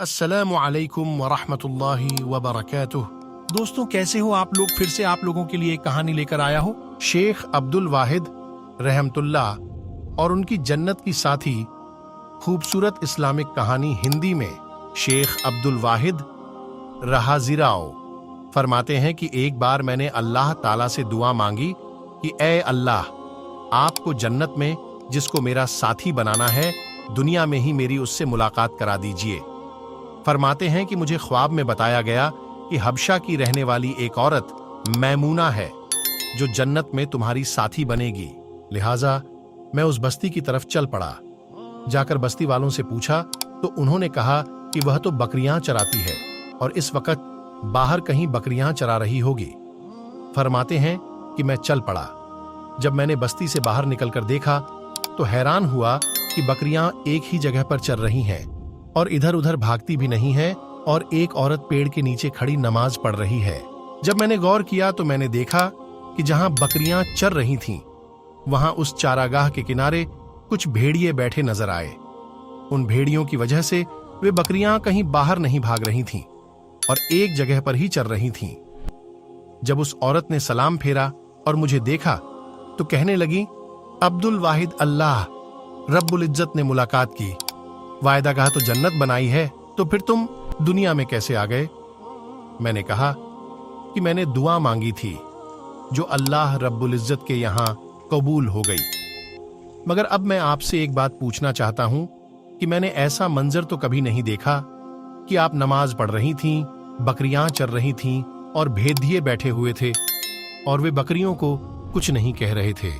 अस्सलामु अलैकुम वरहमतुल्लाहि वबरकातुह। दोस्तों, कैसे हो आप लोग? फिर से आप लोगों के लिए एक कहानी लेकर आया हो। शेख अब्दुल वाहिद रहमतुल्लाह और उनकी जन्नत की साथी खूबसूरत इस्लामिक कहानी हिंदी में। शेख अब्दुल वाहिद रहाजिराओ फरमाते हैं कि एक बार मैंने अल्लाह ताला से दुआ मांगी कि ए अल्लाह, आपको जन्नत में जिसको मेरा साथी बनाना है, दुनिया में ही मेरी उससे मुलाकात करा दीजिए। फरमाते हैं कि मुझे ख्वाब में बताया गया कि हबशा की रहने वाली एक औरत मैमूना है जो जन्नत में तुम्हारी साथी बनेगी। लिहाजा मैं उस बस्ती की तरफ चल पड़ा। जाकर बस्ती वालों से पूछा तो उन्होंने कहा कि वह तो बकरियां चराती है और इस वक्त बाहर कहीं बकरियां चरा रही होगी। फरमाते हैं कि मैं चल पड़ा। जब मैंने बस्ती से बाहर निकलकर देखा तो हैरान हुआ कि बकरियां एक ही जगह पर चर रही हैं और इधर उधर भागती भी नहीं है, और एक औरत पेड़ के नीचे खड़ी नमाज पढ़ रही है। जब मैंने गौर किया तो मैंने देखा कि जहां बकरियां चर रही थीं, वहां उस चारागाह के किनारे कुछ भेड़िए बैठे नजर आए। उन भेड़ियों की वजह से वे बकरियां कहीं बाहर नहीं भाग रही थीं और एक जगह पर ही चर रही थीं। जब उस औरत ने सलाम फेरा और मुझे देखा तो कहने लगी, अब्दुल वाहिद, अल्लाह रब्बुल इज्जत ने मुलाकात की, वायदागाह तो जन्नत बनाई है, तो फिर तुम दुनिया में कैसे आ गए? मैंने कहा कि मैंने दुआ मांगी थी जो अल्लाह रब्बुल इज्जत के यहां कबूल हो गई। मगर अब मैं आपसे एक बात पूछना चाहता हूं कि मैंने ऐसा मंजर तो कभी नहीं देखा कि आप नमाज पढ़ रही थीं, बकरियां चर रही थीं और भेदिए बैठे हुए थे और वे बकरियों को कुछ नहीं कह रहे थे।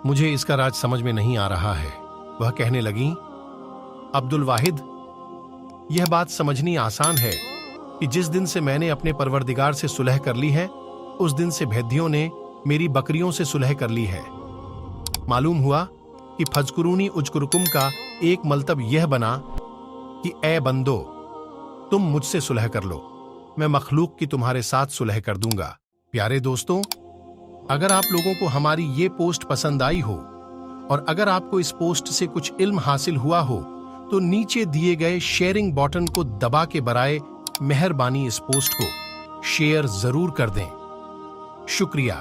मुझे इसका राज समझ में नहीं आ रहा है। वह कहने लगी, अब्दुल वाहिद, यह बात समझनी आसान है कि जिस दिन से मैंने अपने परवरदिगार से सुलह कर ली है, उस दिन से भेदियों ने मेरी बकरियों से सुलह कर ली है। मालूम हुआ कि फजकुरूनी उजकुरुकुम का एक मतलब यह बना कि ए बंदो, तुम मुझसे सुलह कर लो, मैं मखलूक की तुम्हारे साथ सुलह कर दूंगा। प्यारे दोस्तों, अगर आप लोगों को हमारी ये पोस्ट पसंद आई हो और अगर आपको इस पोस्ट से कुछ इल्म हासिल हुआ हो तो नीचे दिए गए शेयरिंग बटन को दबा के बराए मेहरबानी इस पोस्ट को शेयर जरूर कर दें। शुक्रिया।